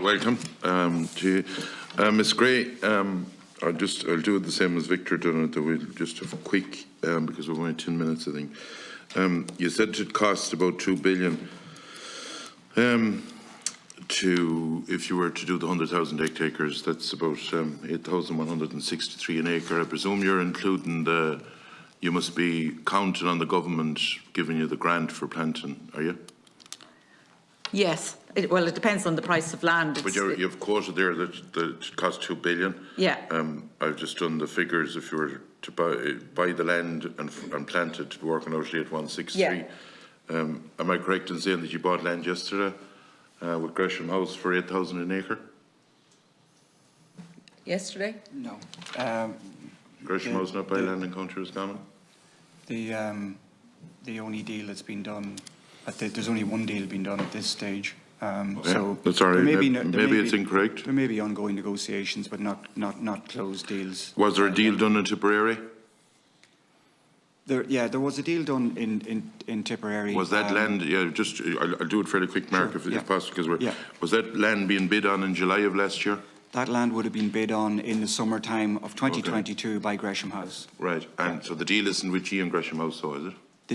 Welcome to you. Ms. Gray, I'll do it the same as Victor done it, that we'll just have a quick, because we're only 10 minutes, I think. You said it cost about $2 billion if you were to do the 100,000 acres, that's about 8,163 an acre. I presume you're including you must be counting on the government giving you the grant for planting, are you? Yes. Well, it depends on the price of land. But you've quoted there that it cost $2 billion. Yeah. I've just done the figures. If you were to buy the land and plant it, working out at 163. Yeah. Am I correct in saying that you bought land yesterday with Gresham House for 8,000 an acre? Yesterday? No. Gresham House not buy land in County Roscommon? The only deal that's been done, there's only one deal being done at this stage. Okay. So that's all right. Maybe it's incorrect. There may be ongoing negotiations, but not closed deals. Was there a deal done in Tipperary? There was a deal done in Tipperary. Was that land? Yeah, just I'll do it fairly quick, Mark, sure, if possible, because was that land being bid on in July of last year? That land would have been bid on in the summertime of 2022 by Gresham House. Right, and so the deal isn't with you and Gresham House, so is it? The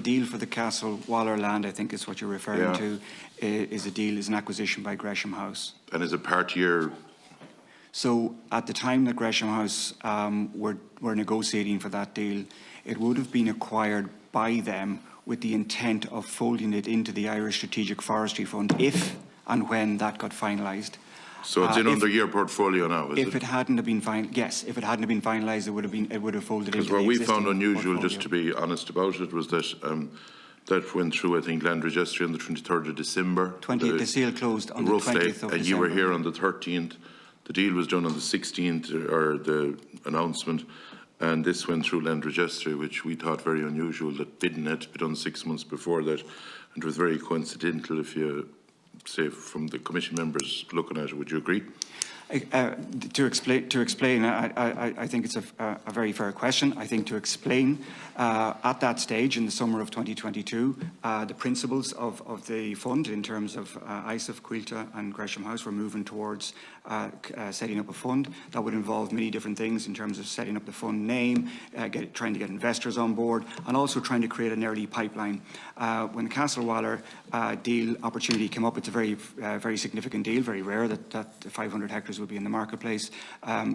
deal for the Castle Waller land, I think is what you're referring to, is an acquisition by Gresham House. And is it part year? So at the time that Gresham House were negotiating for that deal, it would have been acquired by them with the intent of folding it into the Irish Strategic Forestry Fund if and when that got finalised. So it's under your portfolio now, is it? If it hadn't have been if it hadn't have been finalised, it would have folded into the existing portfolio. Because what we found unusual, just to be honest about it, was that that went through, I think, land registry on the 23rd of December. The sale closed on the 20th of December. And you were here on the 13th. The deal was done on the 16th, or the announcement, and this went through land registry, which we thought very unusual, that bidding had to be done 6 months before that, and it was very coincidental. If you say from the commission members looking at it, would you agree? To explain, I think it's a very fair question. I think to explain, at that stage in the summer of 2022, the principles of the fund in terms of ISAF, Quilta and Gresham House were moving towards setting up a fund that would involve many different things in terms of setting up the fund name, trying to get investors on board, and also trying to create an early pipeline. When the Castle Waller deal opportunity came up, it's a very significant deal, very rare that 500 hectares would be in the marketplace.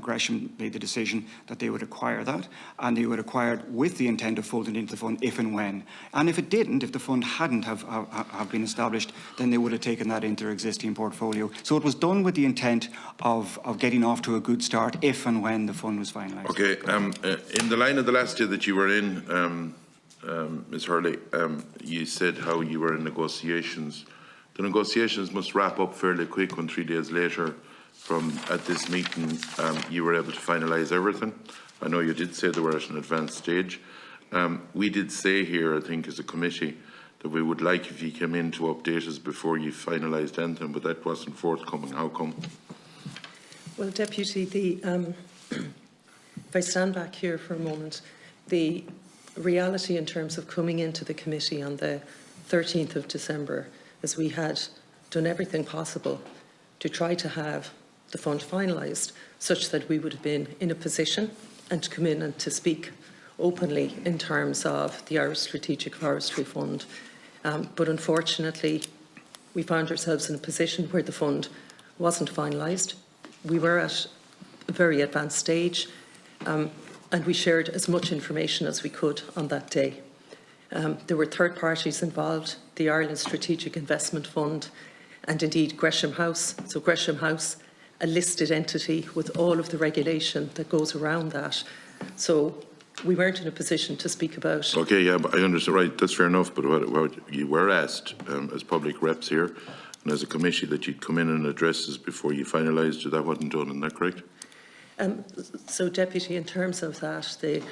Gresham made the decision that they would acquire that, and they would acquire it with the intent of folding into the fund if and when. And if it didn't, if the fund hadn't have been established, then they would have taken that into their existing portfolio. So it was done with the intent of getting off to a good start if and when the fund was finalised. Okay. In the line of the last day that you were in, Ms. Hurley, you said how you were in negotiations. The negotiations must wrap up fairly quick when 3 days later at this meeting you were able to finalise everything. I know you did say they were at an advanced stage. We did say here, I think, as a committee, that we would like if you came in to update us before you finalised anything, but that wasn't forthcoming. How come? Well, Deputy, if I stand back here for a moment, the reality in terms of coming into the committee on the 13th of December is we had done everything possible to try to have the fund finalised such that we would have been in a position and to come in and to speak openly in terms of the Irish Strategic Forestry Fund. But unfortunately, we found ourselves in a position where the fund wasn't finalised. We were at a very advanced stage, and we shared as much information as we could on that day. There were third parties involved, the Ireland Strategic Investment Fund, and indeed Gresham House. So Gresham House, a listed entity with all of the regulation that goes around that. So we weren't in a position to speak about. Okay, yeah, but I understand, right, that's fair enough, but what you were asked as public reps here and as a committee that you'd come in and address us before you finalised it, that wasn't done, isn't that correct? So, Deputy, in terms of that, the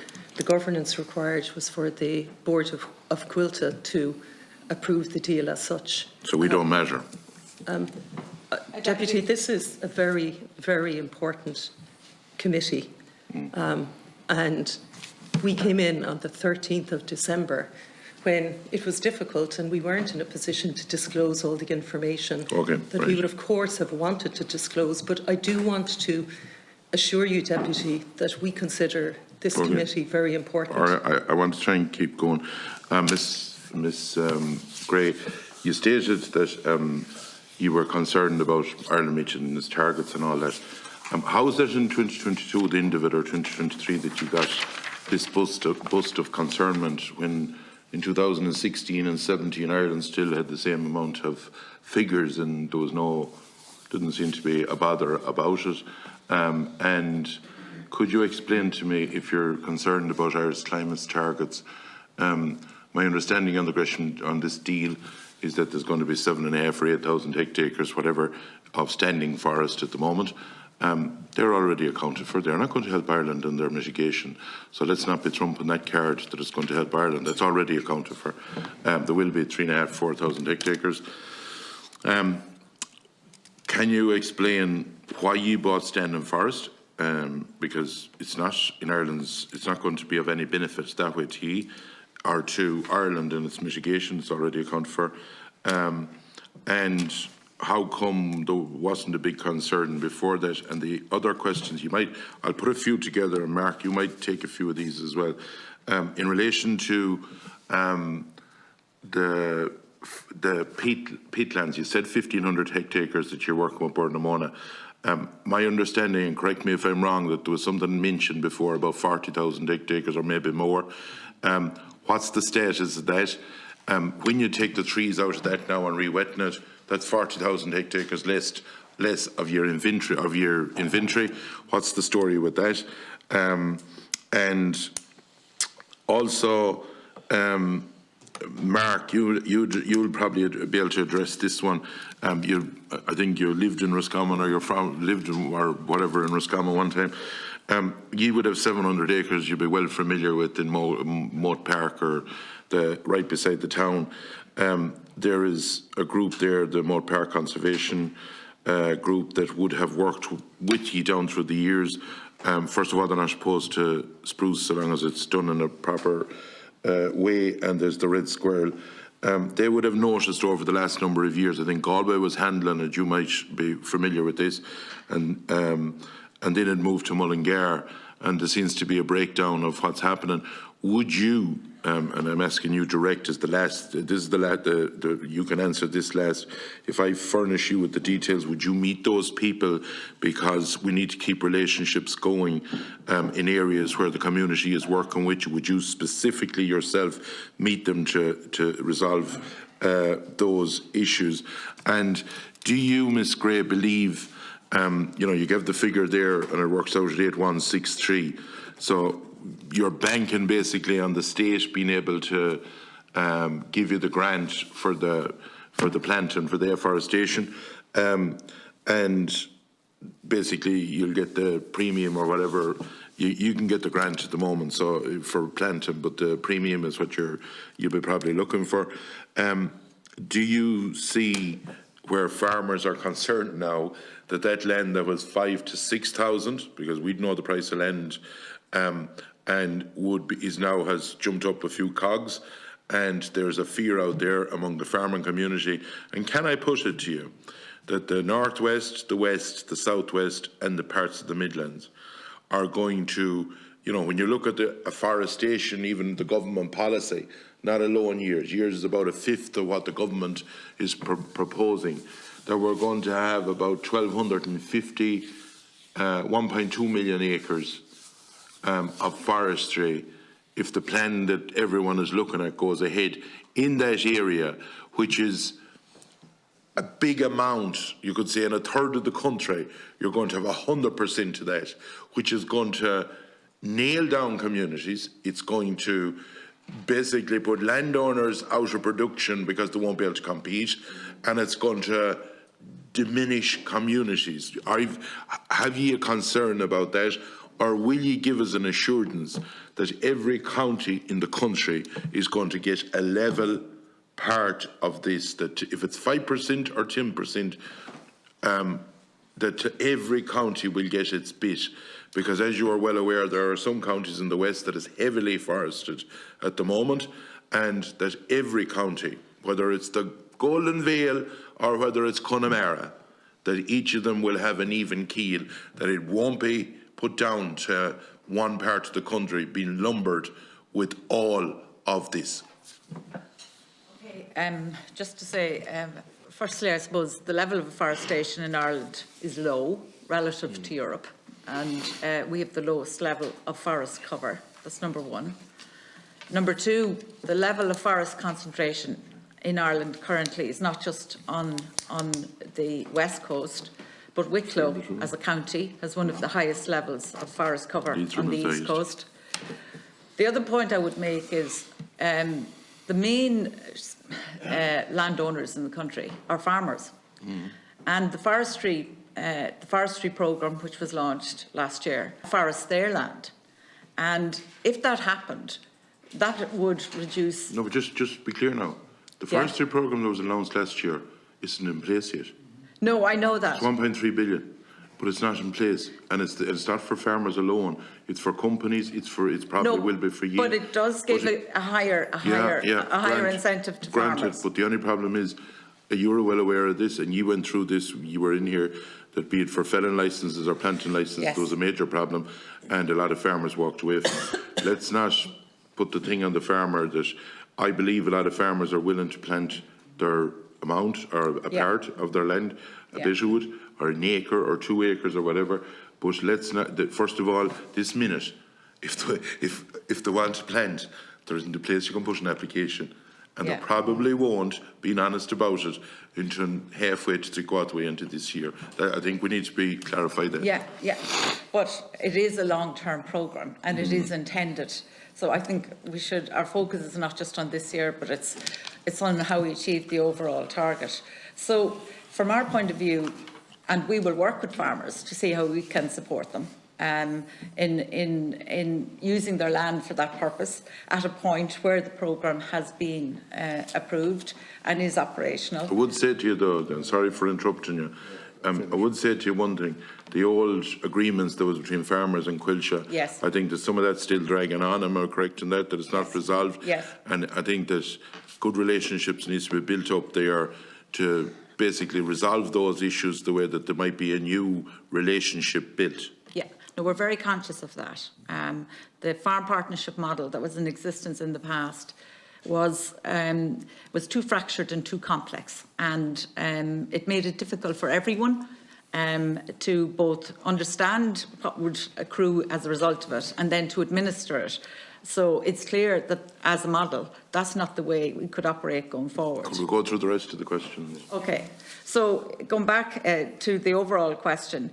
governance required was for the Board of Quilta to approve the deal as such. So we don't matter? Deputy, this is a very, very important committee. And we came in on the 13th of December when it was difficult and we weren't in a position to disclose all the information that we right. would of course have wanted to disclose. But I do want to assure you, Deputy, that we consider this committee very important. All right, I want to try and keep going. Miss Gray, you stated that you were concerned about Ireland meeting its targets and all that. How is that in 2022, the end of it, or 2023, that you got this bust of concernment when in 2016 and 17 Ireland still had the same amount of figures and there was didn't seem to be a bother about it? And could you explain to me if you're concerned about Irish climate targets? My understanding on the Gresham on this deal is that there's going to be 7.5 or 8,000 hectares, whatever, of standing forest at the moment. They're already accounted for. They're not going to help Ireland in their mitigation. So let's not be trumping that card that it's going to help Ireland. That's already accounted for. There will be 3.5, 4,000 hectares. Can you explain why you bought standing forest? Because it's not in Ireland's, it's not going to be of any benefit that way to you or to Ireland and its mitigation. It's already accounted for. And how come there wasn't a big concern before that? And the other questions I'll put a few together, and Mark, you might take a few of these as well. In relation to the peatlands, you said 1,500 hectares that you're working with Burnamona. My understanding, and correct me if I'm wrong, that there was something mentioned before about 40,000 hectares or maybe more. What's the status of that? When you take the trees out of that now and re-wetting it, that's 40,000 hectares less of your inventory. What's the story with that? And also, Mark, you'll probably be able to address this one. I think you lived in Roscommon, or lived in or whatever in Roscommon one time. You would have 700 acres. You'd be well familiar with in Moat Park, or right beside the town. There is a group there, the Moat Park Conservation group, that would have worked with you down through the years. First of all, they're not opposed to spruce so long as it's done in a proper way, and there's the red squirrel. They would have noticed over the last number of years, I think Galway was handling it, you might be familiar with this, and then it moved to Mullingar, and there seems to be a breakdown of what's happening. Would you, and I'm asking you direct as the last, this is you can answer this last, if I furnish you with the details, would you meet those people? Because we need to keep relationships going in areas where the community is working with you. Would you specifically yourself meet them to resolve those issues? And do you, Ms. Gray, believe, you gave the figure there and it works out at 8163, so you're banking basically on the state being able to give you the grant for the planting, for the afforestation, and basically you'll get the premium or whatever. You can get the grant at the moment, so for planting, but the premium is what you'll be probably looking for. Do you see where farmers are concerned now that land that was 5,000 to 6,000, because we'd know the price of land, and now has jumped up a few cogs, and there's a fear out there among the farming community? And can I put it to you that the northwest, the west, the southwest, and the parts of the Midlands are going to, when you look at the afforestation, even the government policy, not alone years is about a fifth of what the government is proposing, that we're going to have about 1,250, 1.2 million acres of forestry if the plan that everyone is looking at goes ahead in that area, which is a big amount. You could say in a third of the country you're going to have 100% of that, which is going to nail down communities. It's going to basically put landowners out of production because they won't be able to compete, and it's going to diminish communities. Have you a concern about that? Or will you give us an assurance that every county in the country is going to get a level part of this, that if it's 5% or 10%, that every county will get its bit? Because as you are well aware, there are some counties in the west that is heavily forested at the moment, and that every county, whether it's the Golden Vale or whether it's Connemara, that each of them will have an even keel, that it won't be put down to one part of the country being lumbered with all of this. Okay, just to say, firstly, I suppose the level of afforestation in Ireland is low relative to Europe, and we have the lowest level of forest cover. That's number one. Number two, the level of forest concentration in Ireland currently is not just on the west coast, but Wicklow as a county has one of the highest levels of forest cover on the east coast. The other point I would make is the main landowners in the country are farmers, and the forestry programme, which was launched last year, forests their land, and if that happened, that would reduce. No, but just be clear now. The forestry programme that was announced last year isn't in place yet. No, I know that. It's 1.3 billion, but it's not in place, and it's not for farmers alone. It's for companies. It probably will be for you. But it does give a higher incentive to farmers. Granted, but the only problem is you were well aware of this, and you went through this. You were in here. That be it for felon licences or planting licences, there was a major problem, and a lot of farmers walked away from it. Let's not put the thing on the farmer that I believe a lot of farmers are willing to plant their amount or a part of their land, a bit of wood, or an acre or 2 acres or whatever. But let's not. First of all, this minute, if they want to plant, there isn't a place you can put an application, and there probably won't. Being honest about it, until halfway to 3/4 way into this year. I think we need to be clarified that. Yeah. But it is a long-term programme, and it is intended. So I think our focus is not just on this year, but it's on how we achieve the overall target. So from our point of view, and we will work with farmers to see how we can support them in using their land for that purpose at a point where the programme has been approved and is operational. I would say to you though, and sorry for interrupting you, I would say to you one thing, the old agreements that was between farmers and Quilcha, I think that some of that's still dragging on, am I correct in that it's not resolved? Yes. And I think that good relationships needs to be built up there to basically resolve those issues the way that there might be a new relationship built. Yeah, no, we're very conscious of that. The farm partnership model that was in existence in the past was too fractured and too complex, and it made it difficult for everyone to both understand what would accrue as a result of it and then to administer it. So it's clear that as a model, that's not the way we could operate going forward. Could we go through the rest of the questions? Okay, so going back to the overall question,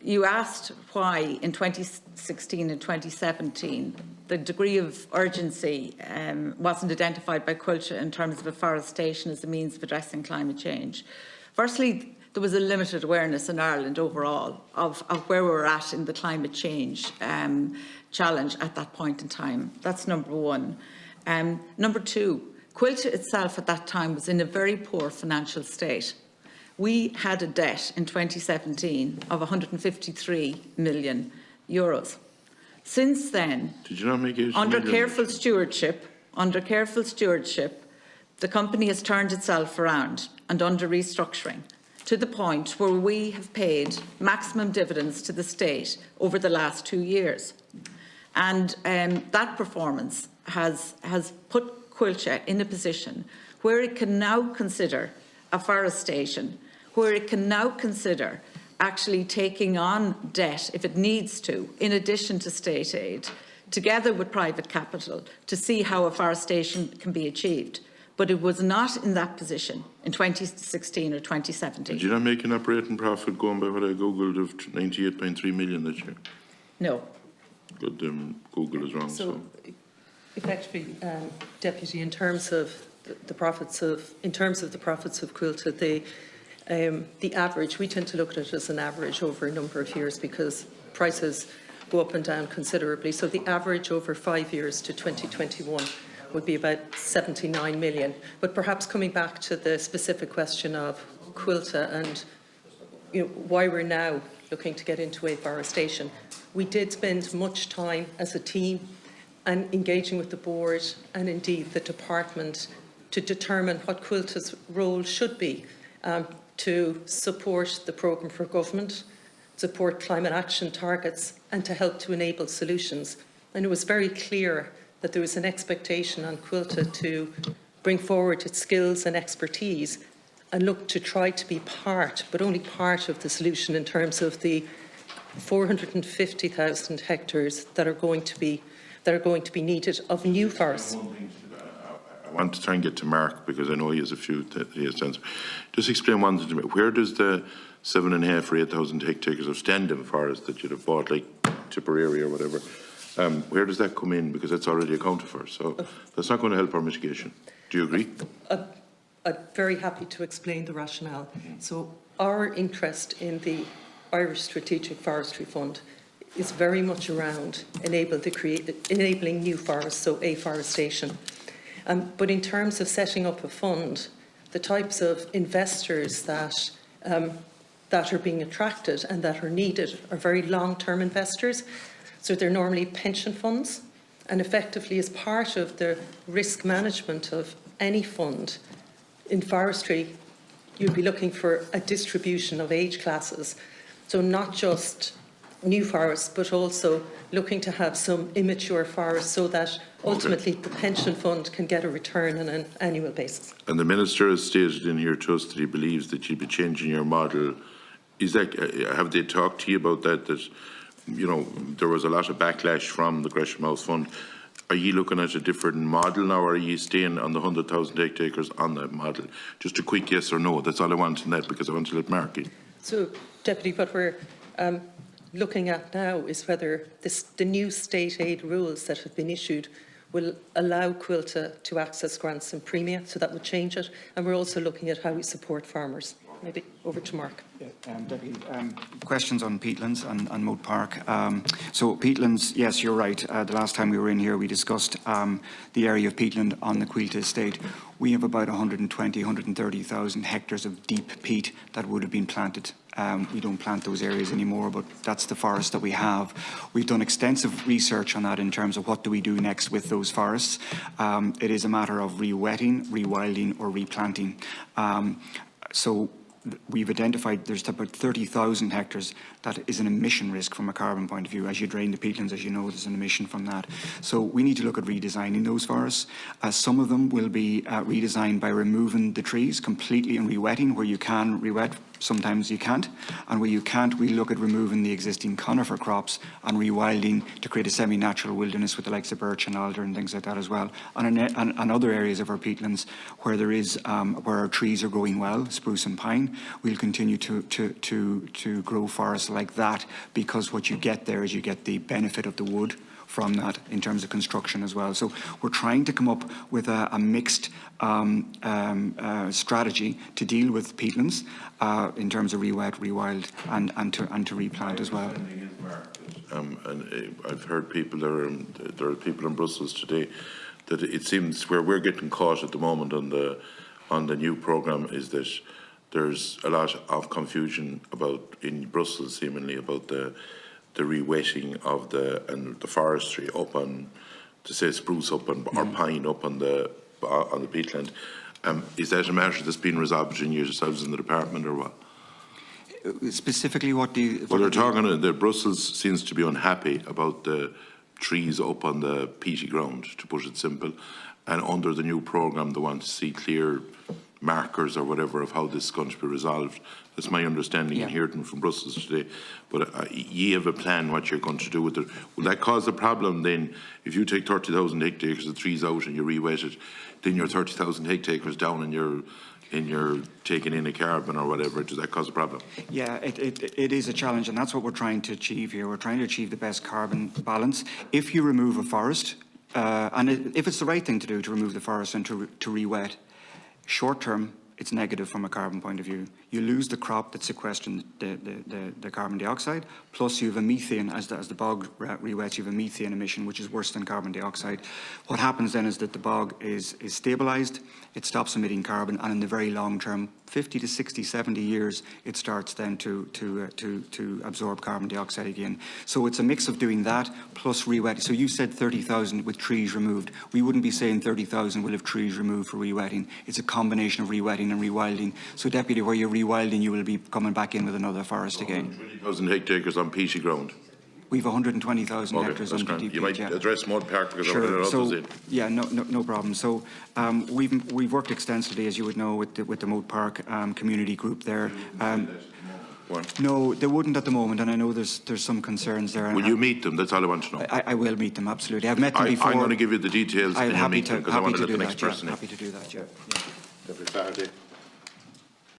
you asked why in 2016 and 2017 the degree of urgency wasn't identified by Quilcha in terms of afforestation as a means of addressing climate change. Firstly, there was a limited awareness in Ireland overall of where we were at in the climate change challenge at that point in time. That's number one. Number two, Quilcha itself at that time was in a very poor financial state. We had a debt in 2017 of €153 million. Since then, did you not make it under careful stewardship, the company has turned itself around and under restructuring to the point where we have paid maximum dividends to the state over the last 2 years. And that performance has put Quilcha in a position where it can now consider afforestation, where it can now consider actually taking on debt if it needs to, in addition to state aid, together with private capital, to see how afforestation can be achieved. But it was not in that position in 2016 or 2017. Did you not make an operating profit going by what I googled of 98.3 million this year? No. Good, Google is wrong. So effectively, Deputy, in terms of the profits of Quilcha, the average, we tend to look at it as an average over a number of years because prices go up and down considerably. So the average over 5 years to 2021 would be about 79 million. But perhaps coming back to the specific question of Quilcha and why we're now looking to get into afforestation, we did spend much time as a team and engaging with the board and indeed the department to determine what Quilta's role should be to support the programme for government, support climate action targets, and to help to enable solutions. And it was very clear that there was an expectation on Quilta to bring forward its skills and expertise and look to try to be part, but only part of the solution in terms of the 450,000 hectares that are going to be needed of new forests. I want to try and get to Mark because I know he has a few he has to answer. Just explain one thing to me. Where does the 7,500 or 8,000 hectares of standing forest that you'd have bought, like Tipperary or whatever, where does that come in? Because that's already accounted for. So that's not going to help our mitigation. Do you agree? I'm very happy to explain the rationale. So our interest in the Irish Strategic Forestry Fund is very much around enabling new forests, so afforestation. But in terms of setting up a fund, the types of investors that are being attracted and that are needed are very long-term investors. So they're normally pension funds, and effectively as part of the risk management of any fund in forestry, you'd be looking for a distribution of age classes. So not just new forests, but also looking to have some immature forests so that ultimately the pension fund can get a return on an annual basis. And the Minister has stated in here to us that he believes that you'll be changing your model. Is that, have they talked to you about that, you know, there was a lot of backlash from the Gresham House Fund. Are you looking at a different model now, or are you staying on the 100,000 hectares on that model? Just a quick yes or no. That's all I want in that, because I want to let Mark in. So, Deputy, what we're looking at now is whether the new state aid rules that have been issued will allow Quilta to access grants and premia, so that would change it. And we're also looking at how we support farmers. Maybe over to Mark. Yeah, Deputy, questions on peatlands and Moat Park. So peatlands, yes, you're right. The last time we were in here, we discussed the area of peatland on the Quilta estate. We have about 120, 130,000 hectares of deep peat that would have been planted. We don't plant those areas anymore, but that's the forest that we have. We've done extensive research on that in terms of what do we do next with those forests. It is a matter of re-wetting, rewilding or replanting. So we've identified there's about 30,000 hectares that is an emission risk from a carbon point of view. As you drain the peatlands, as you know, there's an emission from that. So we need to look at redesigning those forests. Some of them will be redesigned by removing the trees completely and re-wetting. Where you can re-wet, sometimes you can't. And where you can't, we look at removing the existing conifer crops and rewilding to create a semi-natural wilderness with the likes of birch and alder and things like that as well. And other areas of our peatlands where there is where our trees are growing well, spruce and pine, we'll continue to grow forests like that, because what you get there is you get the benefit of the wood from that in terms of construction as well. So we're trying to come up with a mixed strategy to deal with peatlands in terms of re-wet, rewild and to replant as well. And I've heard people, there are people in Brussels today that it seems where we're getting caught at the moment on the new programme is that there's a lot of confusion about in Brussels seemingly about the re-wetting of the forestry up on, to say spruce up on, or pine up on the peatland. Is that a matter that's been resolved between yourselves in the department or what? Specifically, what do you... Well, they're talking, the Brussels seems to be unhappy about the trees up on the peaty ground, to put it simple, and under the new programme they want to see clear markers or whatever of how this is going to be resolved. That's my understanding and hearing from Brussels today. But ye have a plan what you're going to do with it. Will that cause a problem then if you take 30,000 hectares of trees out and you re-wet it, then you're 30,000 hectares down and you're taking in a carbon or whatever? Does that cause a problem? Yeah, it is a challenge, and that's what we're trying to achieve here. We're trying to achieve the best carbon balance. If you remove a forest, and if it's the right thing to do to remove the forest and to re-wet, short term, it's negative from a carbon point of view. You lose the crop that's sequestering the carbon dioxide, plus you have a methane, as the bog re-wets, you have a methane emission, which is worse than carbon dioxide. What happens then is that the bog is stabilised, it stops emitting carbon, and in the very long term, 50 to 60, 70 years, it starts then to absorb carbon dioxide again. So it's a mix of doing that plus re-wetting. So you said 30,000 with trees removed. We wouldn't be saying 30,000 will have trees removed for re-wetting. It's a combination of re-wetting and rewilding. So Deputy, where you're rewilding, you will be coming back in with another forest again. 20,000 hectares on peaty ground. We've 120,000 hectares on grand. DP. You might address Mud Park because Sure. I'm So, in. yeah, no problem. So we've worked extensively, as you would know, with the Mud Park community group there. No, they wouldn't at the moment, and I know there's some concerns there. Will you meet them? That's all I want to know. I will meet them, absolutely. I've met them before. I'm going to give you the details I'm and you'll happy meet them because I want to let the next person in. happy to do that, yeah. Deputy Flaherty.